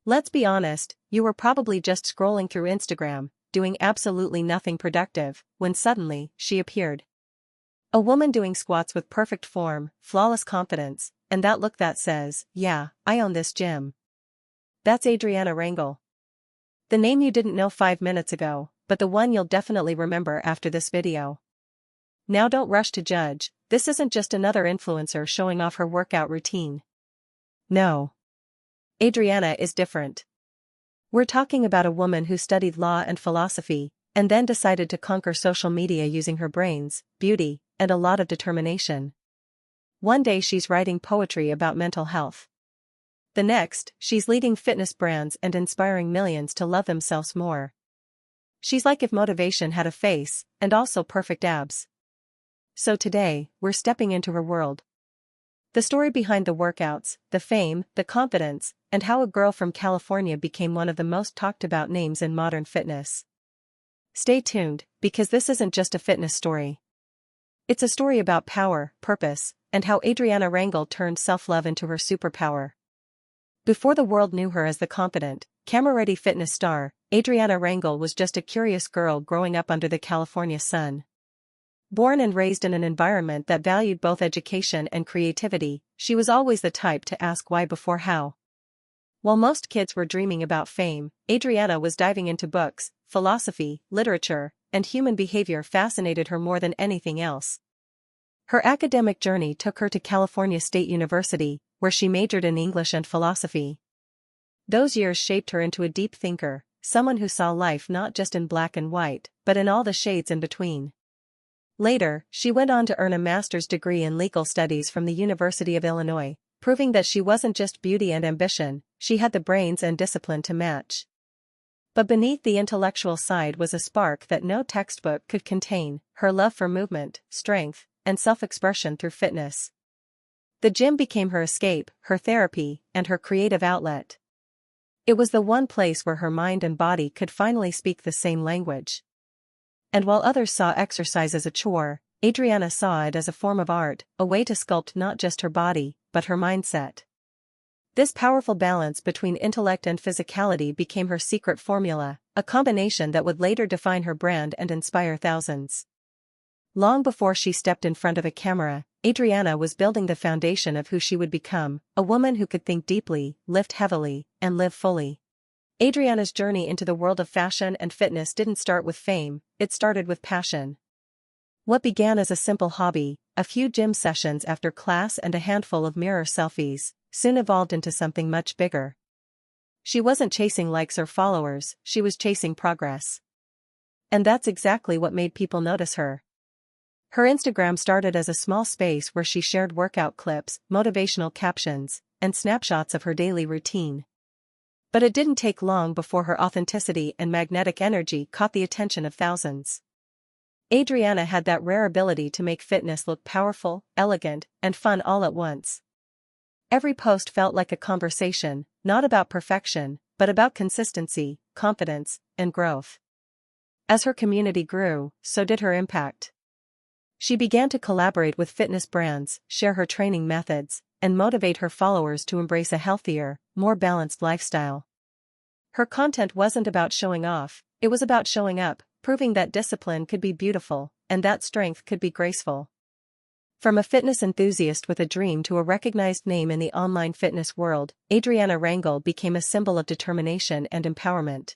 Let's be honest, you were probably just scrolling through Instagram, doing absolutely nothing productive, when suddenly, she appeared. A woman doing squats with perfect form, flawless confidence, and that look that says, "Yeah, I own this gym." That's Adrianna Rangel. The name you didn't know 5 minutes ago, but the one you'll definitely remember after this video. Now don't rush to judge, this isn't just another influencer showing off her workout routine. No. Adriana is different. We're talking about a woman who studied law and philosophy, and then decided to conquer social media using her brains, beauty, and a lot of determination. One day she's writing poetry about mental health. The next, she's leading fitness brands and inspiring millions to love themselves more. She's like if motivation had a face, and also perfect abs. So today, we're stepping into her world. The story behind the workouts, the fame, the confidence, and how a girl from California became one of the most talked about names in modern fitness. Stay tuned, because this isn't just a fitness story. It's a story about power, purpose, and how Adrianna Rangel turned self-love into her superpower. Before the world knew her as the confident, camera-ready fitness star, Adrianna Rangel was just a curious girl growing up under the California sun. Born and raised in an environment that valued both education and creativity, she was always the type to ask why before how. While most kids were dreaming about fame, Adriana was diving into books, philosophy, literature, and human behavior fascinated her more than anything else. Her academic journey took her to California State University, where she majored in English and philosophy. Those years shaped her into a deep thinker, someone who saw life not just in black and white, but in all the shades in between. Later, she went on to earn a master's degree in legal studies from the University of Illinois, proving that she wasn't just beauty and ambition, she had the brains and discipline to match. But beneath the intellectual side was a spark that no textbook could contain: her love for movement, strength, and self-expression through fitness. The gym became her escape, her therapy, and her creative outlet. It was the one place where her mind and body could finally speak the same language. And while others saw exercise as a chore, Adriana saw it as a form of art, a way to sculpt not just her body, but her mindset. This powerful balance between intellect and physicality became her secret formula, a combination that would later define her brand and inspire thousands. Long before she stepped in front of a camera, Adriana was building the foundation of who she would become, a woman who could think deeply, lift heavily, and live fully. Adriana's journey into the world of fashion and fitness didn't start with fame, it started with passion. What began as a simple hobby, a few gym sessions after class and a handful of mirror selfies, soon evolved into something much bigger. She wasn't chasing likes or followers, she was chasing progress. And that's exactly what made people notice her. Her Instagram started as a small space where she shared workout clips, motivational captions, and snapshots of her daily routine. But it didn't take long before her authenticity and magnetic energy caught the attention of thousands. Adriana had that rare ability to make fitness look powerful, elegant, and fun all at once. Every post felt like a conversation, not about perfection, but about consistency, confidence, and growth. As her community grew, so did her impact. She began to collaborate with fitness brands, share her training methods, and motivate her followers to embrace a healthier, more balanced lifestyle. Her content wasn't about showing off, it was about showing up, proving that discipline could be beautiful, and that strength could be graceful. From a fitness enthusiast with a dream to a recognized name in the online fitness world, Adrianna Rangel became a symbol of determination and empowerment.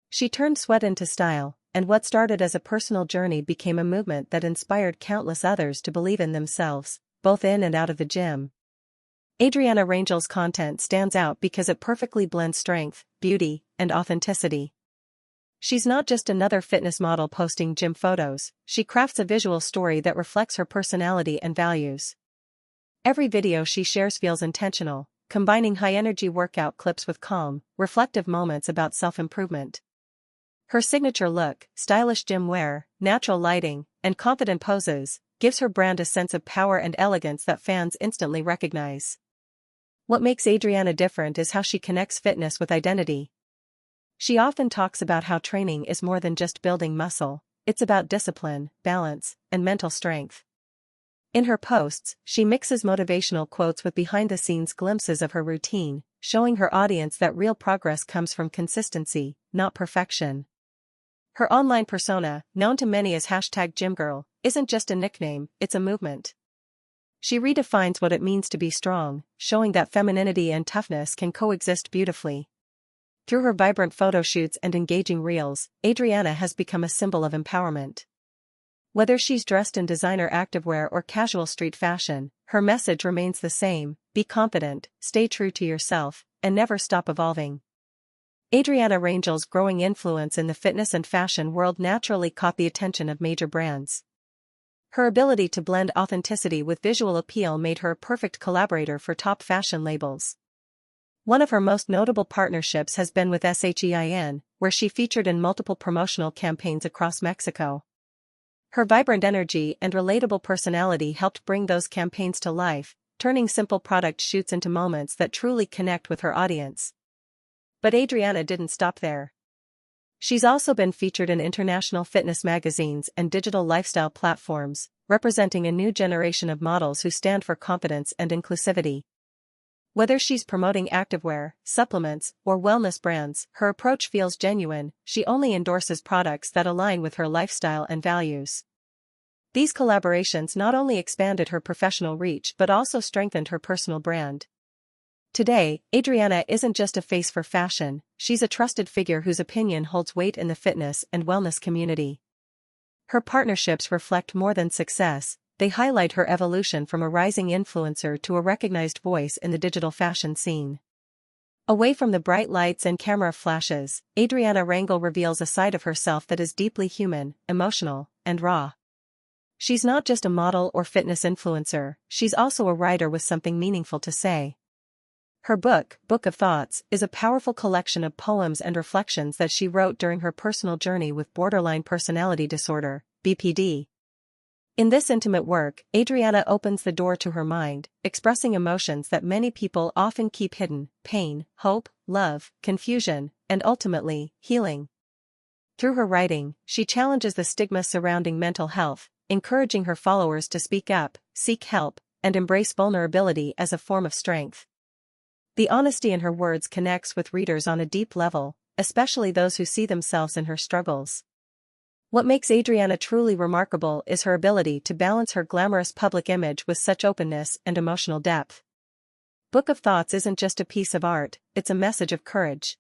She turned sweat into style, and what started as a personal journey became a movement that inspired countless others to believe in themselves, both in and out of the gym. Adrianna Rangel's content stands out because it perfectly blends strength, beauty, and authenticity. She's not just another fitness model posting gym photos, she crafts a visual story that reflects her personality and values. Every video she shares feels intentional, combining high-energy workout clips with calm, reflective moments about self-improvement. Her signature look, stylish gym wear, natural lighting, and confident poses, gives her brand a sense of power and elegance that fans instantly recognize. What makes Adriana different is how she connects fitness with identity. She often talks about how training is more than just building muscle, it's about discipline, balance, and mental strength. In her posts, she mixes motivational quotes with behind-the-scenes glimpses of her routine, showing her audience that real progress comes from consistency, not perfection. Her online persona, known to many as #gymgirl, isn't just a nickname, it's a movement. She redefines what it means to be strong, showing that femininity and toughness can coexist beautifully. Through her vibrant photo shoots and engaging reels, Adriana has become a symbol of empowerment. Whether she's dressed in designer activewear or casual street fashion, her message remains the same: be confident, stay true to yourself, and never stop evolving. Adrianna Rangel's growing influence in the fitness and fashion world naturally caught the attention of major brands. Her ability to blend authenticity with visual appeal made her a perfect collaborator for top fashion labels. One of her most notable partnerships has been with SHEIN, where she featured in multiple promotional campaigns across Mexico. Her vibrant energy and relatable personality helped bring those campaigns to life, turning simple product shoots into moments that truly connect with her audience. But Adriana didn't stop there. She's also been featured in international fitness magazines and digital lifestyle platforms, representing a new generation of models who stand for confidence and inclusivity. Whether she's promoting activewear, supplements, or wellness brands, her approach feels genuine. She only endorses products that align with her lifestyle and values. These collaborations not only expanded her professional reach but also strengthened her personal brand. Today, Adriana isn't just a face for fashion, she's a trusted figure whose opinion holds weight in the fitness and wellness community. Her partnerships reflect more than success, they highlight her evolution from a rising influencer to a recognized voice in the digital fashion scene. Away from the bright lights and camera flashes, Adrianna Rangel reveals a side of herself that is deeply human, emotional, and raw. She's not just a model or fitness influencer, she's also a writer with something meaningful to say. Her book, Book of Thoughts, is a powerful collection of poems and reflections that she wrote during her personal journey with borderline personality disorder, BPD. In this intimate work, Adriana opens the door to her mind, expressing emotions that many people often keep hidden: pain, hope, love, confusion, and ultimately, healing. Through her writing, she challenges the stigma surrounding mental health, encouraging her followers to speak up, seek help, and embrace vulnerability as a form of strength. The honesty in her words connects with readers on a deep level, especially those who see themselves in her struggles. What makes Adriana truly remarkable is her ability to balance her glamorous public image with such openness and emotional depth. Book of Thoughts isn't just a piece of art, it's a message of courage.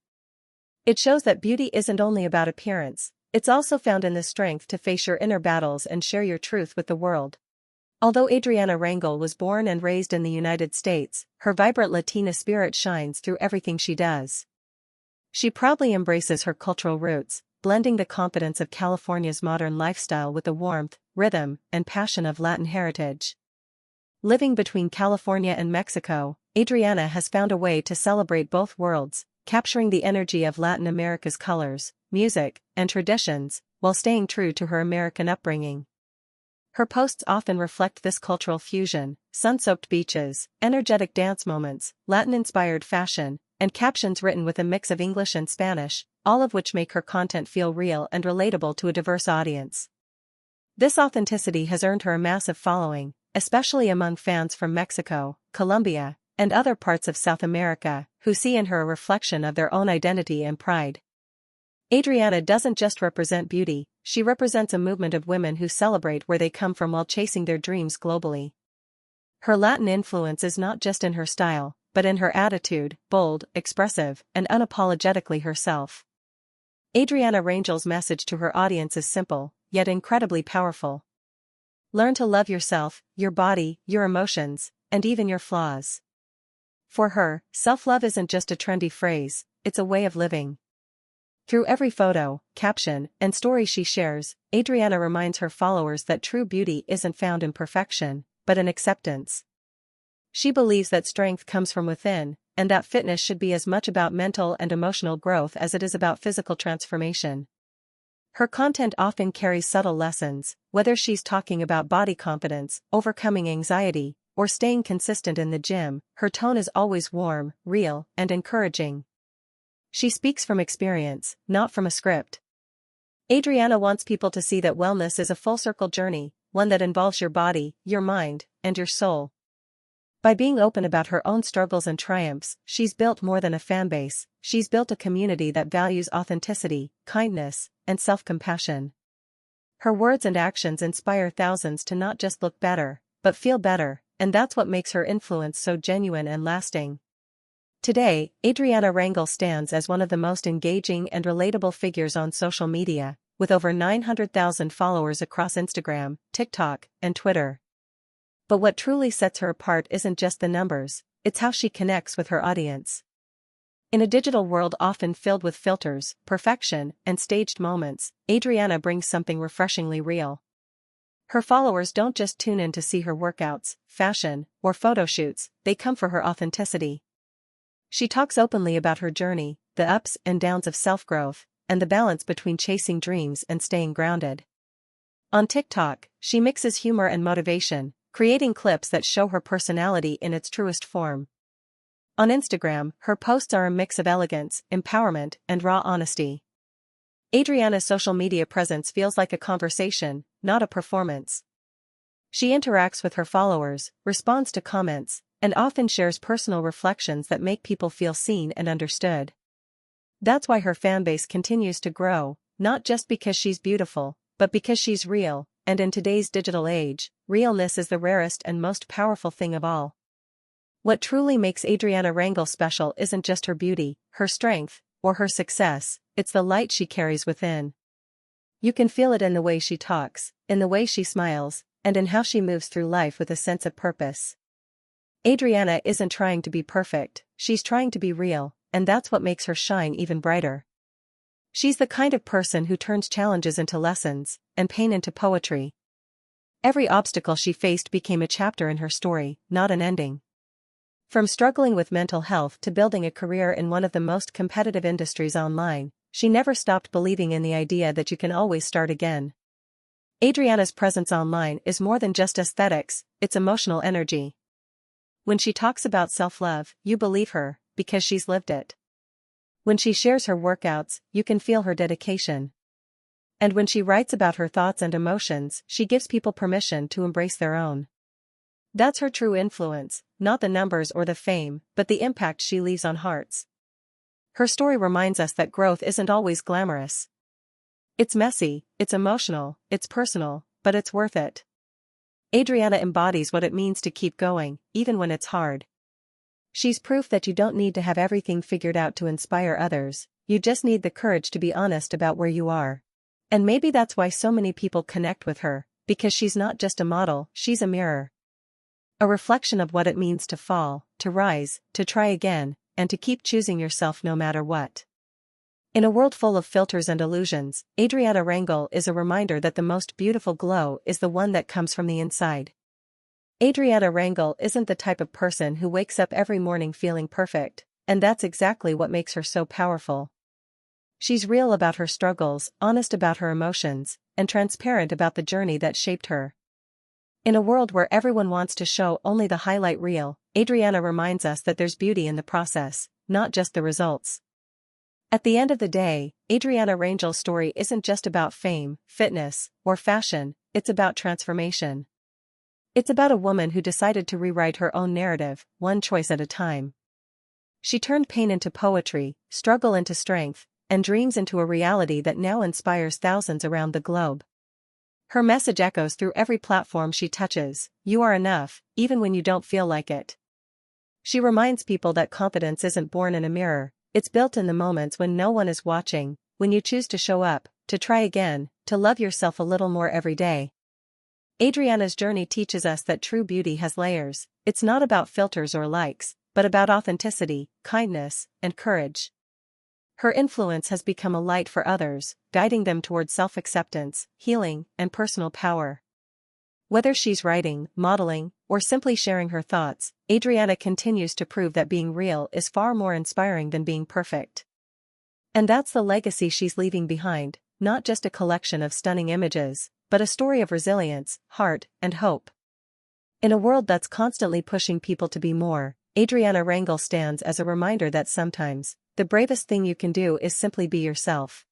It shows that beauty isn't only about appearance, it's also found in the strength to face your inner battles and share your truth with the world. Although Adrianna Rangel was born and raised in the United States, her vibrant Latina spirit shines through everything she does. She proudly embraces her cultural roots, blending the confidence of California's modern lifestyle with the warmth, rhythm, and passion of Latin heritage. Living between California and Mexico, Adriana has found a way to celebrate both worlds, capturing the energy of Latin America's colors, music, and traditions, while staying true to her American upbringing. Her posts often reflect this cultural fusion: sun-soaked beaches, energetic dance moments, Latin-inspired fashion, and captions written with a mix of English and Spanish, all of which make her content feel real and relatable to a diverse audience. This authenticity has earned her a massive following, especially among fans from Mexico, Colombia, and other parts of South America, who see in her a reflection of their own identity and pride. Adriana doesn't just represent beauty, she represents a movement of women who celebrate where they come from while chasing their dreams globally. Her Latin influence is not just in her style, but in her attitude: bold, expressive, and unapologetically herself. Adrianna Rangel's message to her audience is simple, yet incredibly powerful. Learn to love yourself, your body, your emotions, and even your flaws. For her, self-love isn't just a trendy phrase, it's a way of living. Through every photo, caption, and story she shares, Adriana reminds her followers that true beauty isn't found in perfection, but in acceptance. She believes that strength comes from within, and that fitness should be as much about mental and emotional growth as it is about physical transformation. Her content often carries subtle lessons, whether she's talking about body confidence, overcoming anxiety, or staying consistent in the gym. Her tone is always warm, real, and encouraging. She speaks from experience, not from a script. Adriana wants people to see that wellness is a full-circle journey, one that involves your body, your mind, and your soul. By being open about her own struggles and triumphs, she's built more than a fanbase, she's built a community that values authenticity, kindness, and self-compassion. Her words and actions inspire thousands to not just look better, but feel better, and that's what makes her influence so genuine and lasting. Today, Adrianna Rangel stands as one of the most engaging and relatable figures on social media, with over 900,000 followers across Instagram, TikTok, and Twitter. But what truly sets her apart isn't just the numbers, it's how she connects with her audience. In a digital world often filled with filters, perfection, and staged moments, Adriana brings something refreshingly real. Her followers don't just tune in to see her workouts, fashion, or photo shoots, they come for her authenticity. She talks openly about her journey, the ups and downs of self-growth, and the balance between chasing dreams and staying grounded. On TikTok, she mixes humor and motivation, creating clips that show her personality in its truest form. On Instagram, her posts are a mix of elegance, empowerment, and raw honesty. Adriana's social media presence feels like a conversation, not a performance. She interacts with her followers, responds to comments, and often shares personal reflections that make people feel seen and understood. That's why her fanbase continues to grow, not just because she's beautiful, but because she's real, and in today's digital age, realness is the rarest and most powerful thing of all. What truly makes Adrianna Rangel special isn't just her beauty, her strength, or her success, it's the light she carries within. You can feel it in the way she talks, in the way she smiles, and in how she moves through life with a sense of purpose. Adriana isn't trying to be perfect, she's trying to be real, and that's what makes her shine even brighter. She's the kind of person who turns challenges into lessons, and pain into poetry. Every obstacle she faced became a chapter in her story, not an ending. From struggling with mental health to building a career in one of the most competitive industries online, she never stopped believing in the idea that you can always start again. Adriana's presence online is more than just aesthetics, it's emotional energy. When she talks about self-love, you believe her, because she's lived it. When she shares her workouts, you can feel her dedication. And when she writes about her thoughts and emotions, she gives people permission to embrace their own. That's her true influence, not the numbers or the fame, but the impact she leaves on hearts. Her story reminds us that growth isn't always glamorous. It's messy, it's emotional, it's personal, but it's worth it. Adriana embodies what it means to keep going, even when it's hard. She's proof that you don't need to have everything figured out to inspire others, you just need the courage to be honest about where you are. And maybe that's why so many people connect with her, because she's not just a model, she's a mirror. A reflection of what it means to fall, to rise, to try again, and to keep choosing yourself no matter what. In a world full of filters and illusions, Adrianna Rangel is a reminder that the most beautiful glow is the one that comes from the inside. Adrianna Rangel isn't the type of person who wakes up every morning feeling perfect, and that's exactly what makes her so powerful. She's real about her struggles, honest about her emotions, and transparent about the journey that shaped her. In a world where everyone wants to show only the highlight reel, Adriana reminds us that there's beauty in the process, not just the results. At the end of the day, Adrianna Rangel's story isn't just about fame, fitness, or fashion, it's about transformation. It's about a woman who decided to rewrite her own narrative, one choice at a time. She turned pain into poetry, struggle into strength, and dreams into a reality that now inspires thousands around the globe. Her message echoes through every platform she touches: you are enough, even when you don't feel like it. She reminds people that confidence isn't born in a mirror, it's built in the moments when no one is watching, when you choose to show up, to try again, to love yourself a little more every day. Adriana's journey teaches us that true beauty has layers, it's not about filters or likes, but about authenticity, kindness, and courage. Her influence has become a light for others, guiding them toward self-acceptance, healing, and personal power. Whether she's writing, modeling, or simply sharing her thoughts, Adriana continues to prove that being real is far more inspiring than being perfect. And that's the legacy she's leaving behind, not just a collection of stunning images, but a story of resilience, heart, and hope. In a world that's constantly pushing people to be more, Adrianna Rangel stands as a reminder that sometimes, the bravest thing you can do is simply be yourself.